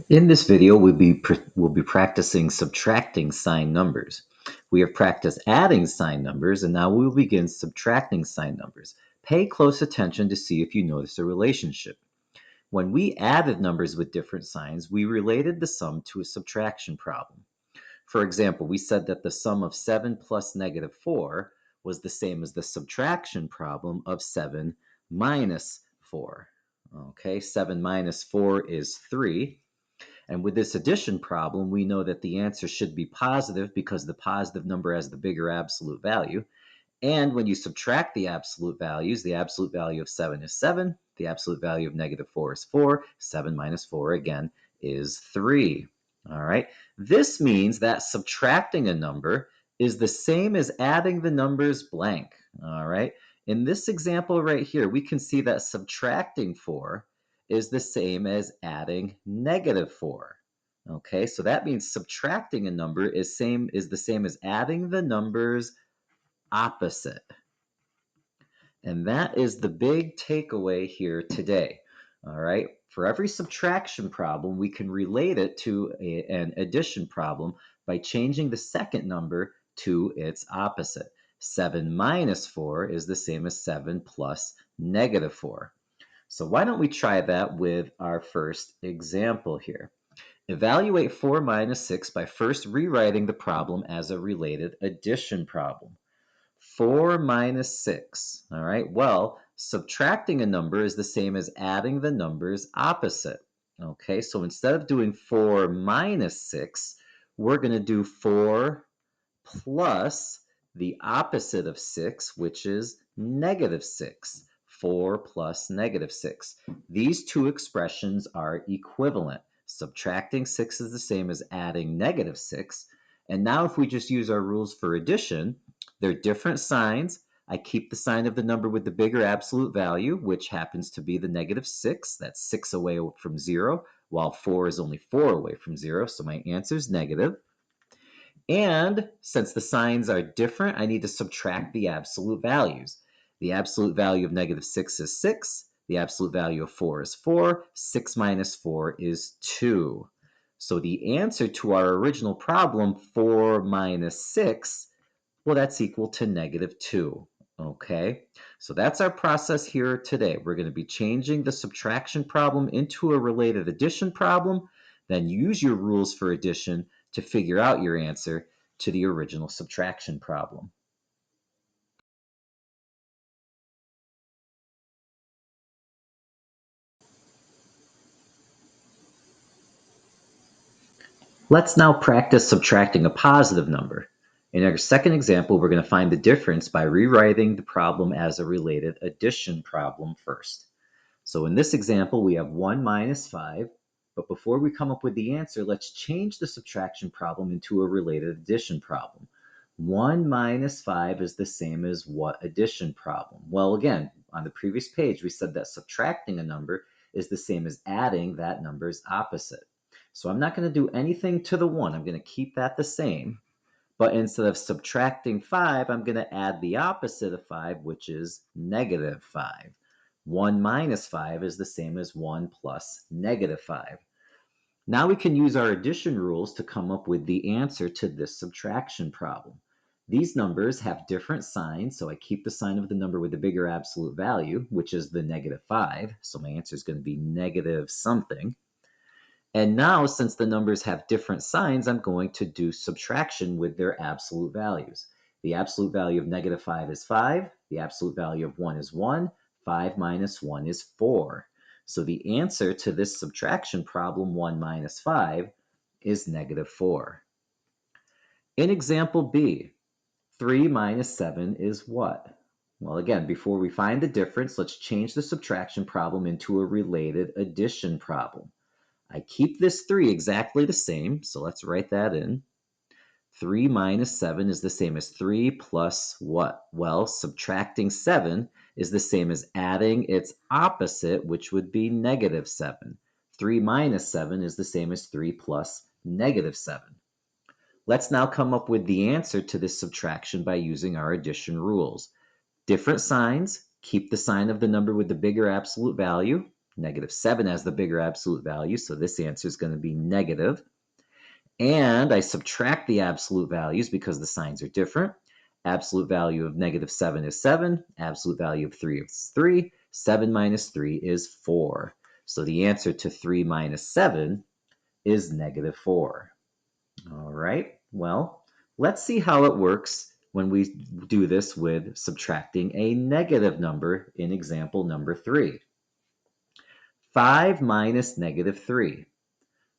In this video, we'll be practicing subtracting signed numbers. We have practiced adding signed numbers, and now we will begin subtracting signed numbers. Pay close attention to see if you notice a relationship. When we added numbers with different signs, we related the sum to a subtraction problem. For example, we said that the sum of 7 plus negative 4 was the same as the subtraction problem of 7 minus 4. Okay, 7 minus 4 is 3. And with this addition problem, we know that the answer should be positive because the positive number has the bigger absolute value. And when you subtract the absolute values, the absolute value of 7 is 7, the absolute value of negative 4 is 4, 7 minus 4 again is 3. All right, this means that subtracting a number is the same as adding the numbers blank. All right, in this example right here, we can see that subtracting 4 is the same as adding negative 4. Okay, so that means subtracting a number is the same as adding the numbers opposite. And that is the big takeaway here today. All right. For every subtraction problem, we can relate it to an addition problem by changing the second number to its opposite. 7 minus 4 is the same as 7 plus negative 4. So why don't we try that with our first example here? Evaluate 4 minus 6 by first rewriting the problem as a related addition problem. 4 minus 6. All right, well, subtracting a number is the same as adding the numbers opposite. Okay, so instead of doing 4 minus 6, we're going to do 4 plus the opposite of 6, which is negative 6. 4 plus negative 6. These two expressions are equivalent. Subtracting 6 is the same as adding negative 6. And now if we just use our rules for addition, they're different signs. I keep the sign of the number with the bigger absolute value, which happens to be the negative 6. That's 6 away from 0, while 4 is only 4 away from 0, so my answer is negative. And since the signs are different, I need to subtract the absolute values. The absolute value of negative 6 is 6. The absolute value of 4 is 4. 6 minus 4 is 2. So the answer to our original problem, 4 minus 6, well, that's equal to negative 2. Okay, so that's our process here today. We're going to be changing the subtraction problem into a related addition problem, then use your rules for addition to figure out your answer to the original subtraction problem. Let's now practice subtracting a positive number. In our second example, we're going to find the difference by rewriting the problem as a related addition problem first. So in this example, we have 1 minus 5, but before we come up with the answer, let's change the subtraction problem into a related addition problem. 1 minus 5 is the same as what addition problem? Well, again, on the previous page, we said that subtracting a number is the same as adding that number's opposite. So I'm not going to do anything to the 1. I'm going to keep that the same. But instead of subtracting 5, I'm going to add the opposite of 5, which is negative 5. 1 minus 5 is the same as 1 plus negative 5. Now we can use our addition rules to come up with the answer to this subtraction problem. These numbers have different signs, so I keep the sign of the number with the bigger absolute value, which is the negative 5. So my answer is going to be negative something. And now, since the numbers have different signs, I'm going to do subtraction with their absolute values. The absolute value of negative 5 is 5. The absolute value of 1 is 1. 5 minus 1 is 4. So the answer to this subtraction problem, 1 minus 5, is negative 4. In example B, 3 minus 7 is what? Well, again, before we find the difference, let's change the subtraction problem into a related addition problem. I keep this 3 exactly the same, so let's write that in. 3 minus 7 is the same as 3 plus what? Well, subtracting 7 is the same as adding its opposite, which would be negative 7. 3 minus 7 is the same as 3 plus negative 7. Let's now come up with the answer to this subtraction by using our addition rules. Different signs, keep the sign of the number with the bigger absolute value. Negative 7 has the bigger absolute value, so this answer is going to be negative. And I subtract the absolute values because the signs are different. Absolute value of negative 7 is 7. Absolute value of 3 is 3. 7 minus 3 is 4. So the answer to 3 minus 7 is negative 4. All right, well, let's see how it works when we do this with subtracting a negative number in example number 3. 5 minus negative 3.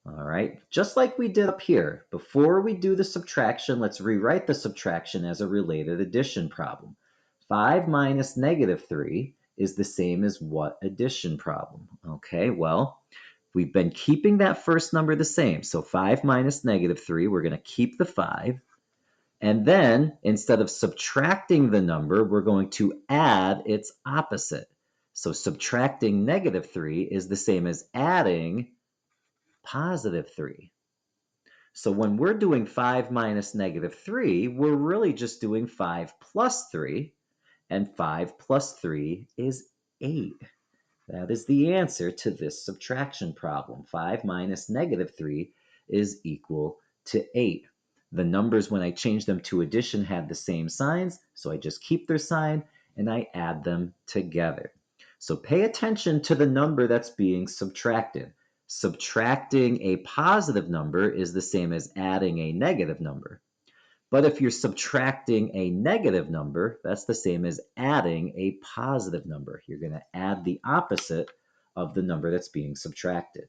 All right, just like we did up here, before we do the subtraction, let's rewrite the subtraction as a related addition problem. 5 minus negative 3 is the same as what addition problem? Okay, well, we've been keeping that first number the same. So 5 minus negative 3, we're going to keep the 5. And then instead of subtracting the number, we're going to add its opposite. So subtracting negative 3 is the same as adding positive 3. So when we're doing 5 minus negative 3, we're really just doing 5 plus 3, and 5 plus 3 is 8. That is the answer to this subtraction problem. 5 minus negative 3 is equal to 8. The numbers, when I change them to addition, had the same signs, so I just keep their sign and I add them together. So pay attention to the number that's being subtracted. Subtracting a positive number is the same as adding a negative number. But if you're subtracting a negative number, that's the same as adding a positive number. You're going to add the opposite of the number that's being subtracted.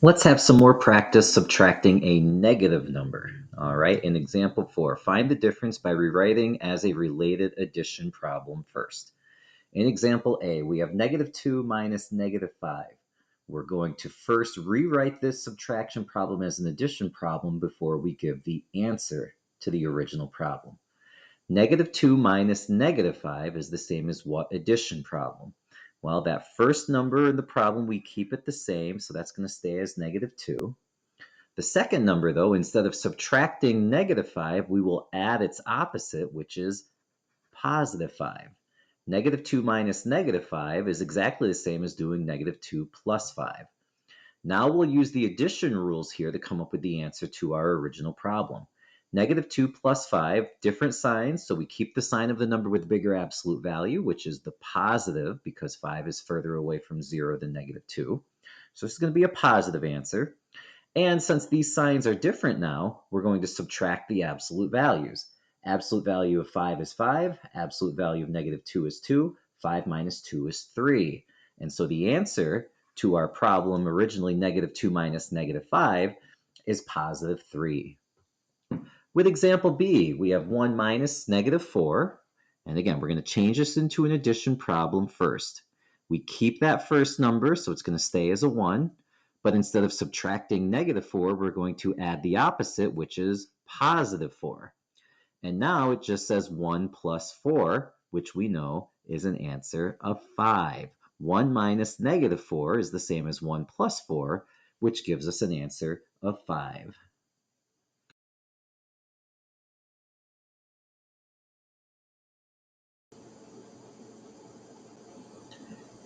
Let's have some more practice subtracting a negative number. All right, in example 4, find the difference by rewriting as a related addition problem first. In example A, we have negative 2 minus negative 5. We're going to first rewrite this subtraction problem as an addition problem before we give the answer to the original problem. Negative 2 minus negative 5 is the same as what addition problem? Well, that first number in the problem, we keep it the same, so that's going to stay as negative 2. The second number, though, instead of subtracting negative 5, we will add its opposite, which is positive 5. Negative 2 minus negative 5 is exactly the same as doing negative 2 plus 5. Now we'll use the addition rules here to come up with the answer to our original problem. Negative 2 plus 5, different signs, so we keep the sign of the number with bigger absolute value, which is the positive, because 5 is further away from 0 than negative 2. So this is going to be a positive answer. And since these signs are different now, we're going to subtract the absolute values. Absolute value of 5 is 5. Absolute value of negative 2 is 2. 5 minus 2 is 3. And so the answer to our problem, originally negative 2 minus negative 5, is positive 3. With example B, we have 1 minus negative 4. And again, we're going to change this into an addition problem first. We keep that first number, so it's going to stay as a 1. But instead of subtracting negative 4, we're going to add the opposite, which is positive 4. And now it just says 1 plus 4, which we know is an answer of 5. 1 minus negative 4 is the same as 1 plus 4, which gives us an answer of 5.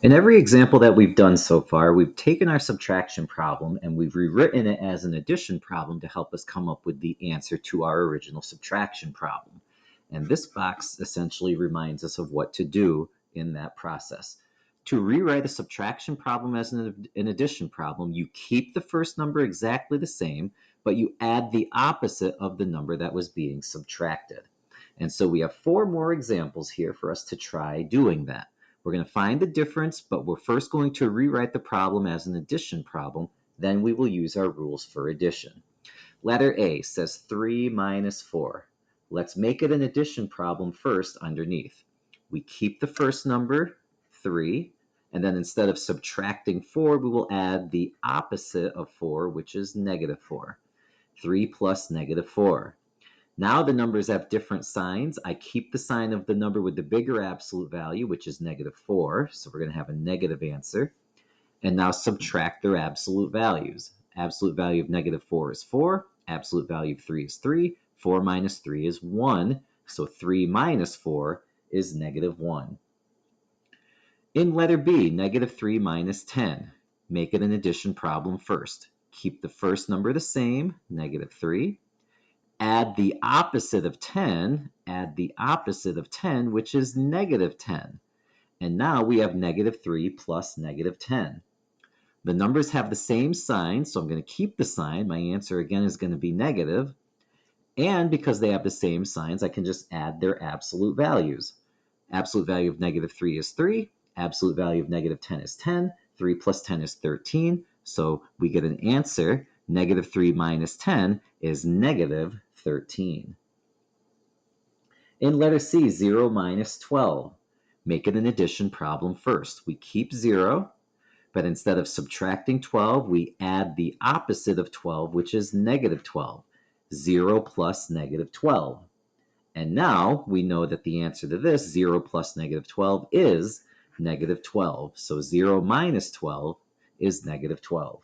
In every example that we've done so far, we've taken our subtraction problem and we've rewritten it as an addition problem to help us come up with the answer to our original subtraction problem. And this box essentially reminds us of what to do in that process. To rewrite a subtraction problem as an addition problem, you keep the first number exactly the same, but you add the opposite of the number that was being subtracted. And so we have 4 more examples here for us to try doing that. We're going to find the difference, but we're first going to rewrite the problem as an addition problem. Then we will use our rules for addition. Letter A says 3 minus 4. Let's make it an addition problem first underneath. We keep the first number, 3, and then instead of subtracting 4, we will add the opposite of 4, which is negative 4. 3 plus negative 4. Now the numbers have different signs. I keep the sign of the number with the bigger absolute value, which is negative 4. So we're going to have a negative answer. And now subtract their absolute values. Absolute value of negative 4 is 4. Absolute value of 3 is 3. 4 minus 3 is 1. So 3 minus 4 is negative 1. In letter B, negative 3 minus 10. Make it an addition problem first. Keep the first number the same, negative 3. Add the opposite of 10, which is negative 10. And now we have negative 3 plus negative 10. The numbers have the same sign, so I'm going to keep the sign. My answer again is going to be negative. And because they have the same signs, I can just add their absolute values. Absolute value of negative 3 is 3. Absolute value of negative 10 is 10. 3 plus 10 is 13. So we get an answer. Negative 3 minus 10 is negative 13. In letter C, 0 minus 12. Make it an addition problem first. We keep 0, but instead of subtracting 12, we add the opposite of 12, which is negative 12. 0 plus negative 12. And now we know that the answer to this, 0 plus negative 12, is negative 12. So 0 minus 12 is negative 12.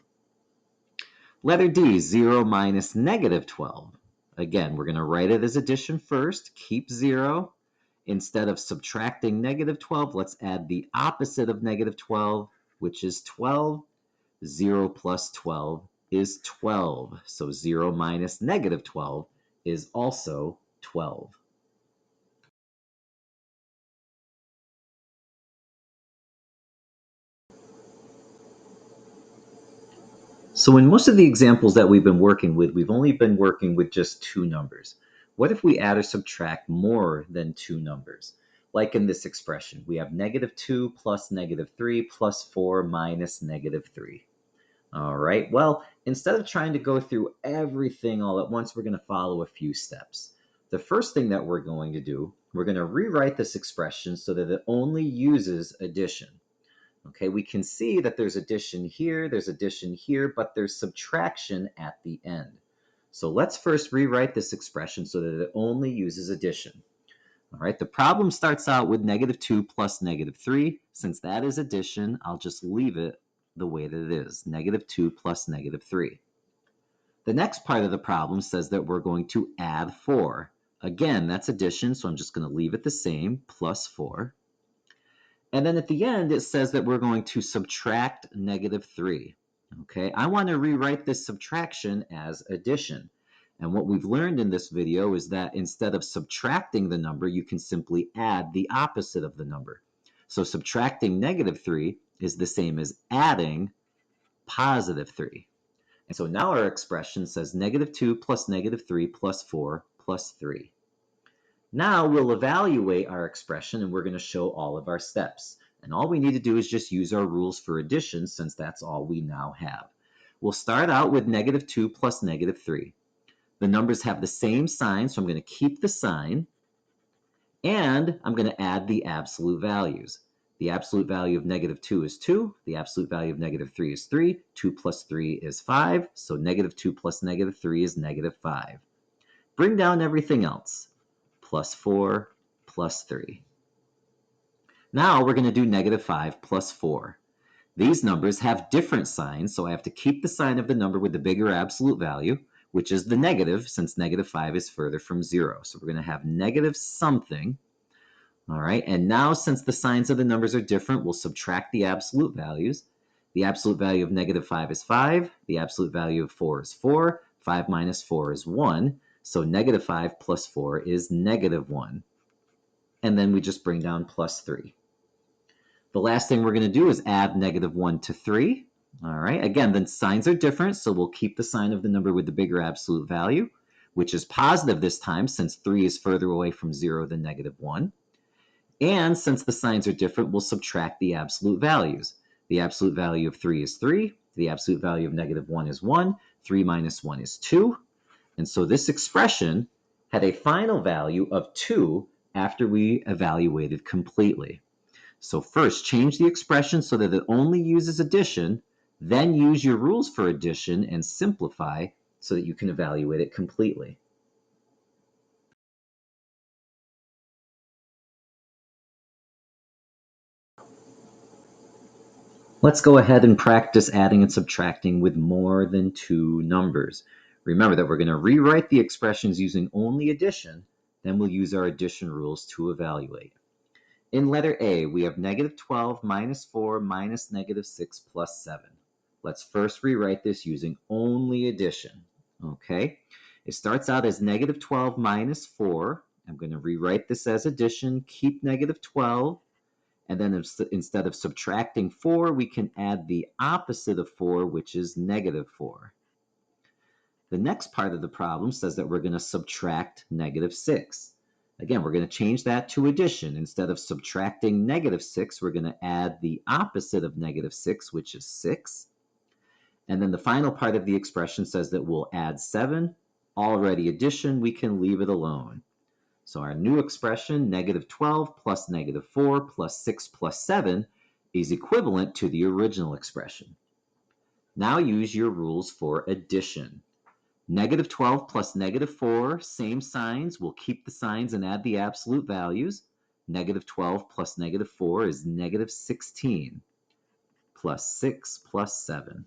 Letter D, 0 minus negative 12. Again, we're going to write it as addition first, keep 0. Instead of subtracting negative 12, let's add the opposite of negative 12, which is 12. 0 plus 12 is 12. So 0 minus negative 12 is also 12. So in most of the examples that we've been working with, we've only been working with just two numbers. What if we add or subtract more than two numbers? Like in this expression, we have negative 2 plus negative 3 plus 4 minus negative 3. All right, well, instead of trying to go through everything all at once, we're going to follow a few steps. The first thing that we're going to do, we're going to rewrite this expression so that it only uses addition. Okay, we can see that there's addition here, but there's subtraction at the end. So let's first rewrite this expression so that it only uses addition. All right, the problem starts out with negative 2 plus negative 3. Since that is addition, I'll just leave it the way that it is, negative 2 plus negative 3. The next part of the problem says that we're going to add 4. Again, that's addition, so I'm just going to leave it the same, plus 4. And then at the end, it says that we're going to subtract negative 3. Okay, I want to rewrite this subtraction as addition. And what we've learned in this video is that instead of subtracting the number, you can simply add the opposite of the number. So subtracting negative 3 is the same as adding positive 3. And so now our expression says negative 2 plus negative 3 plus 4 plus 3. Now we'll evaluate our expression and we're going to show all of our steps. And all we need to do is just use our rules for addition since that's all we now have. We'll start out with negative 2 plus negative 3. The numbers have the same sign, so I'm going to keep the sign. And I'm going to add the absolute values. The absolute value of negative 2 is 2. The absolute value of negative 3 is 3. 2 plus 3 is 5. So negative 2 plus negative 3 is negative 5. Bring down everything else. Plus 4, plus 3. Now we're going to do negative 5 plus 4. These numbers have different signs, so I have to keep the sign of the number with the bigger absolute value, which is the negative, since negative 5 is further from 0. So we're going to have negative something. All right, and now since the signs of the numbers are different, we'll subtract the absolute values. The absolute value of negative 5 is 5. The absolute value of 4 is 4. 5 minus 4 is 1. So negative 5 plus 4 is negative 1. And then we just bring down plus 3. The last thing we're going to do is add negative 1 to 3. All right, again, the signs are different, so we'll keep the sign of the number with the bigger absolute value, which is positive this time since 3 is further away from 0 than negative 1. And since the signs are different, we'll subtract the absolute values. The absolute value of 3 is 3. The absolute value of negative 1 is 1. 3 minus 1 is 2. And so this expression had a final value of 2 after we evaluated completely. So first, change the expression so that it only uses addition, then use your rules for addition and simplify so that you can evaluate it completely. Let's go ahead and practice adding and subtracting with more than two numbers. Remember that we're going to rewrite the expressions using only addition, then we'll use our addition rules to evaluate. In letter A, we have negative 12 minus 4 minus negative 6 plus 7. Let's first rewrite this using only addition. Okay, it starts out as negative 12 minus 4. I'm going to rewrite this as addition, keep negative 12, and then instead of subtracting 4, we can add the opposite of 4, which is negative 4. The next part of the problem says that we're going to subtract negative 6. Again, we're going to change that to addition. Instead of subtracting negative 6, we're going to add the opposite of negative 6, which is 6. And then the final part of the expression says that we'll add 7. Already addition, we can leave it alone. So our new expression, negative 12 plus negative 4 plus 6 plus 7, is equivalent to the original expression. Now use your rules for addition. Negative 12 plus negative 4, same signs. We'll keep the signs and add the absolute values. Negative 12 plus negative 4 is negative 16, plus 6 plus 7.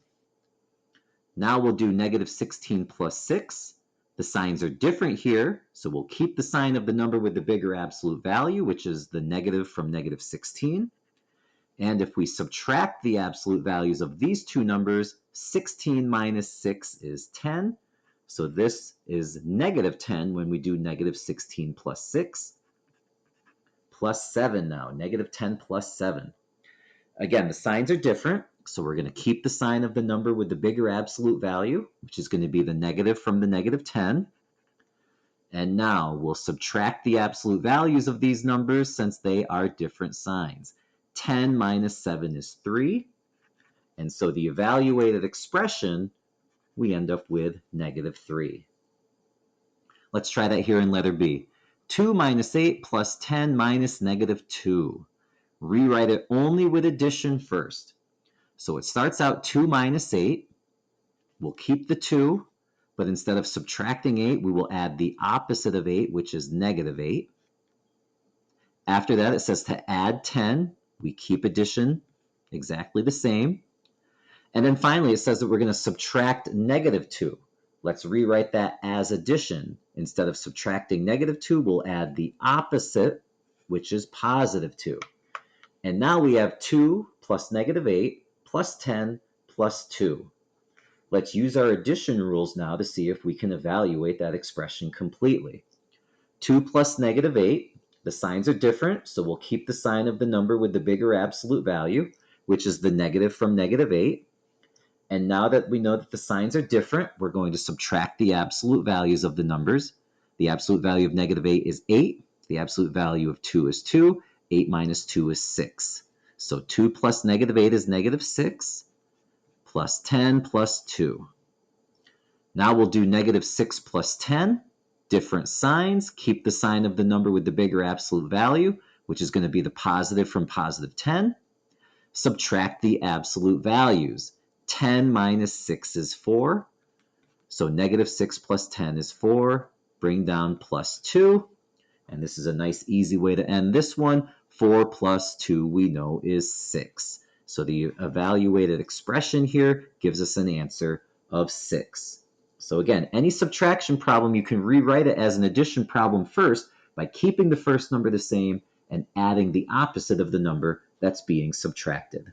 Now we'll do negative 16 plus 6. The signs are different here, so we'll keep the sign of the number with the bigger absolute value, which is the negative from negative 16. And if we subtract the absolute values of these two numbers, 16 minus 6 is 10. So this is negative 10 when we do negative 16 plus 6, plus 7 now, negative 10 plus 7. Again, the signs are different, so we're going to keep the sign of the number with the bigger absolute value, which is going to be the negative from the negative 10. And now we'll subtract the absolute values of these numbers since they are different signs. 10 minus 7 is 3. And so the evaluated expression, we end up with negative 3. Let's try that here in letter B. 2 minus 8 plus 10 minus negative 2. Rewrite it only with addition first. So it starts out 2 minus 8. We'll keep the 2, but instead of subtracting 8, we will add the opposite of 8, which is negative 8. After that, it says to add 10. We keep addition exactly the same. And then finally, it says that we're going to subtract negative 2. Let's rewrite that as addition. Instead of subtracting negative 2, we'll add the opposite, which is positive 2. And now we have 2 plus negative 8 plus 10 plus 2. Let's use our addition rules now to see if we can evaluate that expression completely. 2 plus negative 8, the signs are different, so we'll keep the sign of the number with the bigger absolute value, which is the negative from negative 8. And now that we know that the signs are different, we're going to subtract the absolute values of the numbers. The absolute value of negative 8 is 8. The absolute value of 2 is 2. 8 minus 2 is 6. So 2 plus negative 8 is negative 6, plus 10 plus 2. Now we'll do negative 6 plus 10. Different signs. Keep the sign of the number with the bigger absolute value, which is going to be the positive from positive 10. Subtract the absolute values. 10 minus 6 is 4. So negative 6 plus 10 is 4. Bring down plus 2. And this is a nice easy way to end this one. 4 plus 2 we know is 6. So the evaluated expression here gives us an answer of 6. So again, any subtraction problem, you can rewrite it as an addition problem first by keeping the first number the same and adding the opposite of the number that's being subtracted.